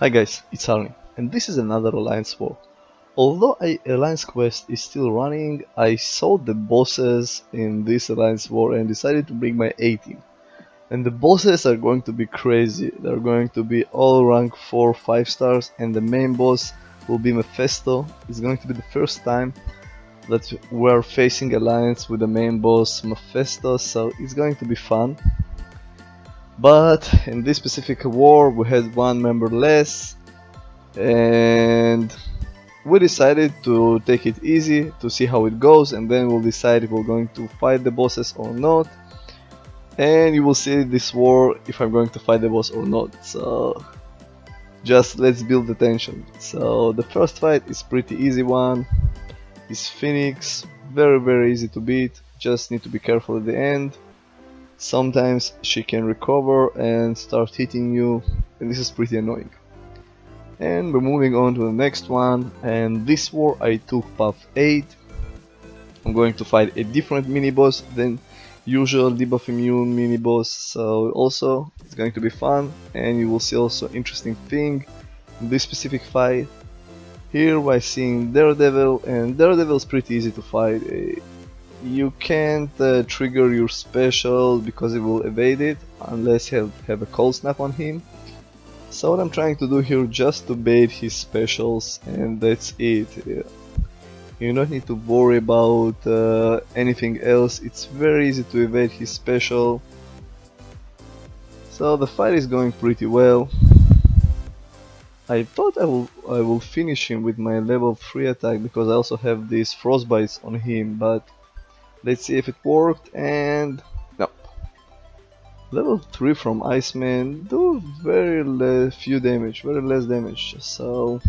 Hi guys, it's Arnie, and this is another Alliance War. Although Alliance Quest is still running, I saw the bosses in this Alliance War and decided to bring my A team. And the bosses are going to be crazy. They're going to be all rank 4, 5 stars, and the main boss will be Mephisto. It's going to be the first time that we're facing Alliance with the main boss Mephisto, so it's going to be fun. But in this specific war we had one member less, and we decided to take it easy to see how it goes, and then we'll decide if we're going to fight the bosses or not. And you will see this war if I'm going to fight the boss or not, so just let's build the tension. So the first fight is pretty easy one. It's XIXIX, very easy to beat, just need to be careful at the end. Sometimes she can recover and start hitting you, and this is pretty annoying. And we're moving on to the next one, and this war I took path 8. I'm going to fight a different mini boss than usual debuff immune mini boss, so also it's going to be fun, and you will see also interesting thing in this specific fight. Here we're seeing Daredevil, and Daredevil is pretty easy to fight. You can't trigger your special because it will evade it unless you have a cold snap on him. So what I'm trying to do here just to bait his specials, and that's it. You don't need to worry about anything else. It's very easy to evade his special. So the fight is going pretty well. I thought I will finish him with my level 3 attack because I also have these frostbites on him, but let's see if it worked, and no. Level 3 from Iceman do very few damage, very less damage, so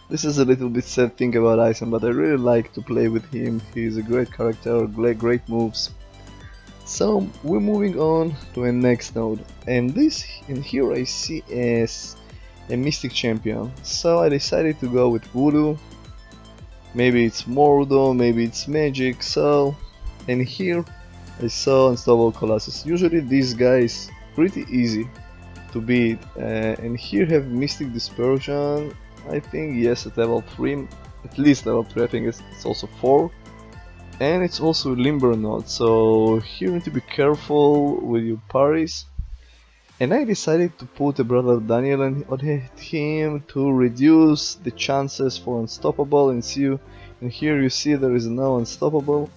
this is a little bit sad thing about Iceman, but I really like to play with him. He's a great character, great moves. So we're moving on to a next node, and here I see as a Mystic Champion, so I decided to go with Voodoo. Maybe it's Mordo, maybe it's Magic, and here I saw Unstoppable Colossus. Usually this guy is pretty easy to beat, and here have Mystic Dispersion, I think, yes, at level 3, at least level 3, I think it's also 4, and it's also Limber Node, so here you need to be careful with your parries. And I decided to put a Brother Daniel on him to reduce the chances for Unstoppable, and here you see there is no Unstoppable.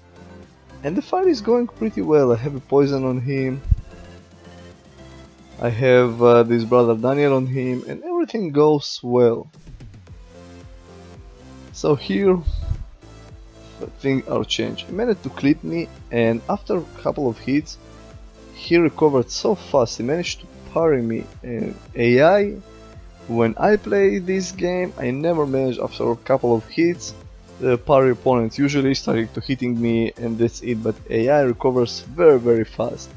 And the fight is going pretty well. I have a poison on him, I have this Brother Daniel on him, and everything goes well. So here things are changed. He managed to clip me, and after a couple of hits he recovered so fast. He managed to parry me, and AI, when I play this game, I never manage after a couple of hits parry opponents. Usually starting to hitting me and that's it, but AI recovers very fast.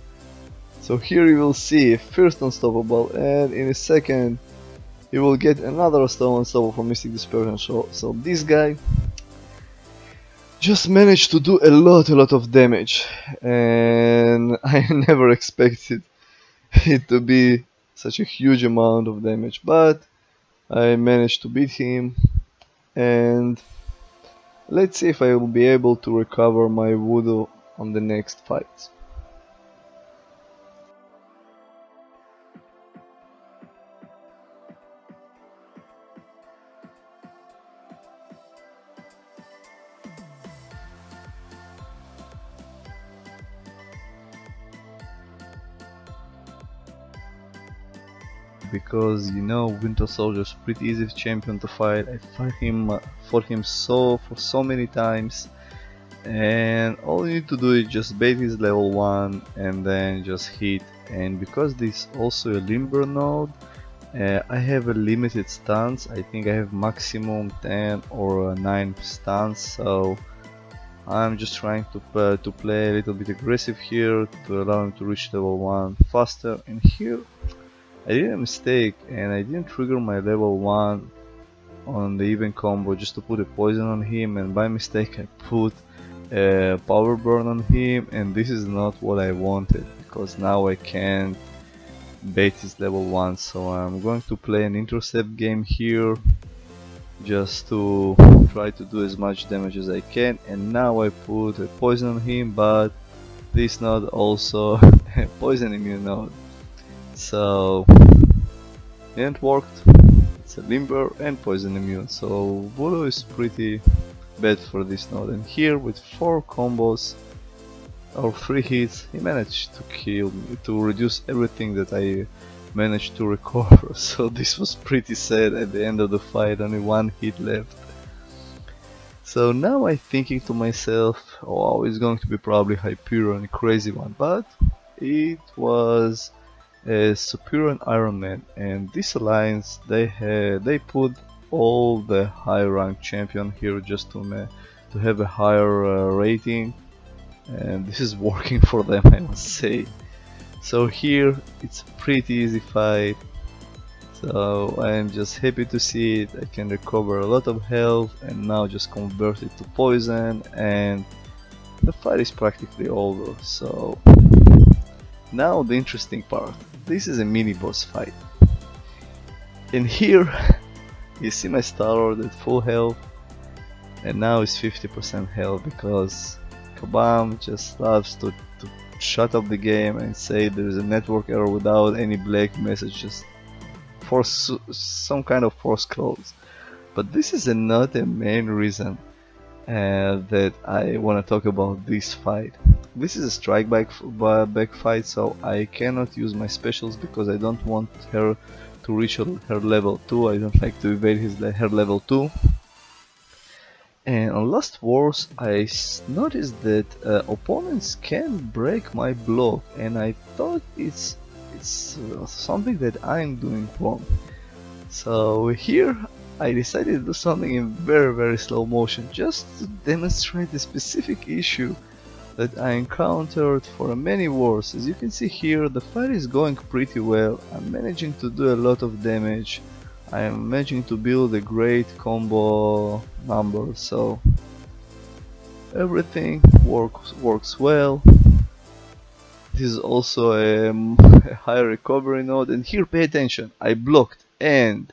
So here you will see first Unstoppable, and in a second you will get another Unstoppable from Mystic Dispersion. So this guy just managed to do a lot of damage, and I never expected it to be such a huge amount of damage, but I managed to beat him, and let's see if I will be able to recover my Voodoo on the next fight. Because you know Winter Soldier is pretty easy champion to fight. I fought him for so many times, and all you need to do is just bait his level 1 and then just hit. And because this is also a Limber node, I have a limited stance. I think I have maximum 10 or 9 stance, so I'm just trying to play a little bit aggressive here to allow him to reach level 1 faster. And here I did a mistake, and I didn't trigger my level 1 on the even combo just to put a poison on him, and by mistake I put a power burn on him, and this is not what I wanted, because now I can't bait is level 1, so I'm going to play an intercept game here just to try to do as much damage as I can. And now I put a poison on him, but this node also a poison immune node, so it didn't work. It's a limber and poison immune, so Voodoo is pretty bad for this node. And here with 4 combos or 3 hits, he managed to kill me, to reduce everything that I managed to recover. So this was pretty sad. At the end of the fight, only 1 hit left. So now I'm thinking to myself, oh, it's going to be probably Hyperion, a crazy one, but it was a Superior Iron Man, and this alliance they put all the high rank champion here just to have a higher rating, and this is working for them, I must say. So here it's a pretty easy fight, so I'm just happy to see it. I can recover a lot of health and now just convert it to poison, and the fight is practically over. So now the interesting part. This is a mini boss fight, and here you see my Star-Lord at full health, and now it's 50% health because Kabam just loves to shut up the game and say there's a network error without any black message, just for some kind of force close. But this is not the main reason that I want to talk about this fight. This is a strike back fight, so I cannot use my specials because I don't want her to reach her level 2. I don't like to evade her level 2. And on Last Wars I noticed that opponents can break my block, and I thought it's something that I'm doing wrong. So here I decided to do something in very slow motion just to demonstrate the specific issue that I encountered for many wars. As you can see here, the fight is going pretty well. I'm managing to do a lot of damage. I am managing to build a great combo number, so everything works well. This is also a high recovery node, and here pay attention, I blocked and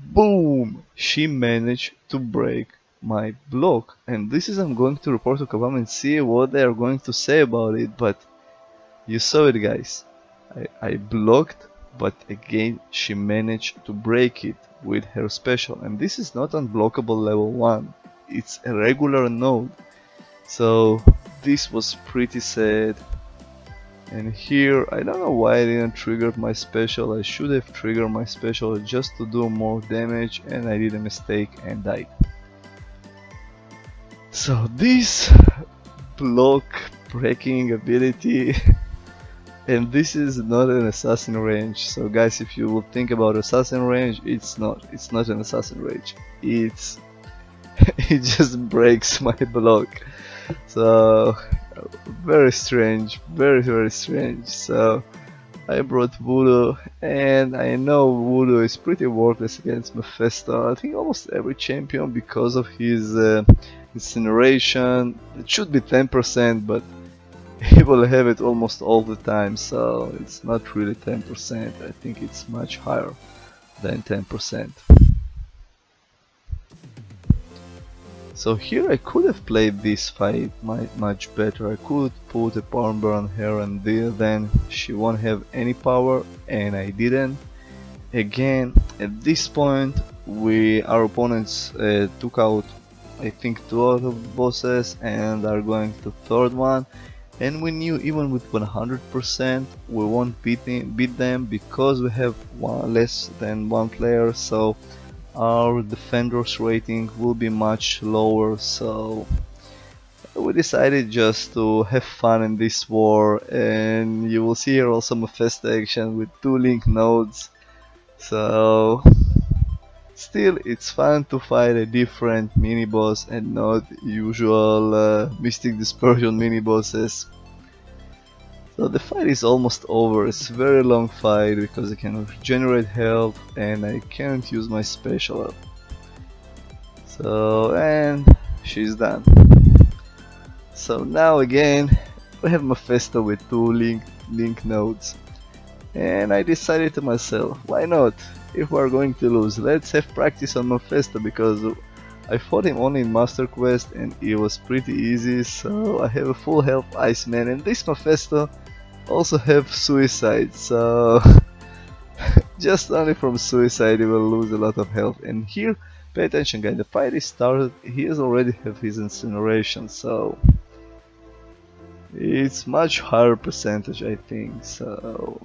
boom! She managed to break my block, and this is I'm going to report to Kabam and see what they are going to say about it. But you saw it, guys. I blocked, but again she managed to break it with her special, and this is not unblockable level 1, it's a regular node. So this was pretty sad. And here I don't know why I didn't trigger my special. I should have triggered my special just to do more damage, and I did a mistake and died. So this block breaking ability and this is not an assassin range. So guys, if you will think about assassin range, it's not an assassin range. It just breaks my block. So very strange, very strange. So I brought Voodoo, and I know Voodoo is pretty worthless against Mephisto. I think almost every champion, because of his incineration. It should be 10%, but he will have it almost all the time, so it's not really 10%. I think it's much higher than 10%. So here I could have played this fight much better. I could put a power burn on her, and then she won't have any power, and I didn't. Again, at this point our opponents took out, I think, 2 out of the bosses and are going to third one, and we knew even with 100% we won't beat them because we have less than 1 player, so our defenders rating will be much lower. So we decided just to have fun in this war, and you will see here also Mephisto action with 2 link nodes. So still, it's fun to fight a different mini boss and not usual Mystic Dispersion mini bosses. So the fight is almost over. It's a very long fight because I can regenerate health and I can't use my special. So, and she's done. So now again we have Mephisto with 2 link nodes. And I decided to myself, why not? If we are going to lose, let's have practice on Mephisto, because I fought him only in Master Quest and it was pretty easy, so I have a full health Iceman, and this Mephisto also have suicide, so just only from suicide he will lose a lot of health. And here, pay attention guys, the fight is started, he has already have his incineration, so it's much higher percentage I think, so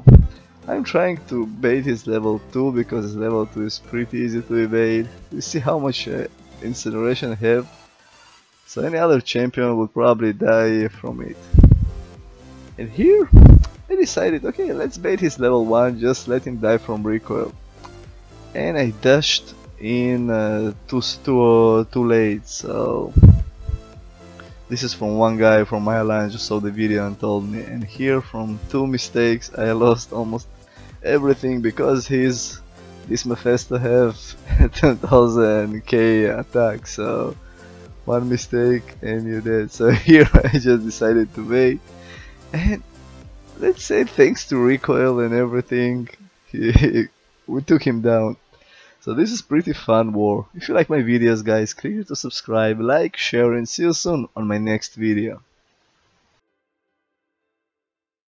I'm trying to bait his level 2 because his level 2 is pretty easy to evade. You see how much incineration I have, so any other champion would probably die from it. And here I decided, okay, let's bait his level 1, just let him die from recoil. And I dashed in too late, so this is from one guy from my alliance just saw the video and told me. And here from 2 mistakes I lost almost everything, because this Mephisto have 10,000k attack, so one mistake and you're dead. So here I just decided to wait, and let's say thanks to recoil and everything we took him down. So this is pretty fun war. If you like my videos guys, click here to subscribe, like, share, and see you soon on my next video.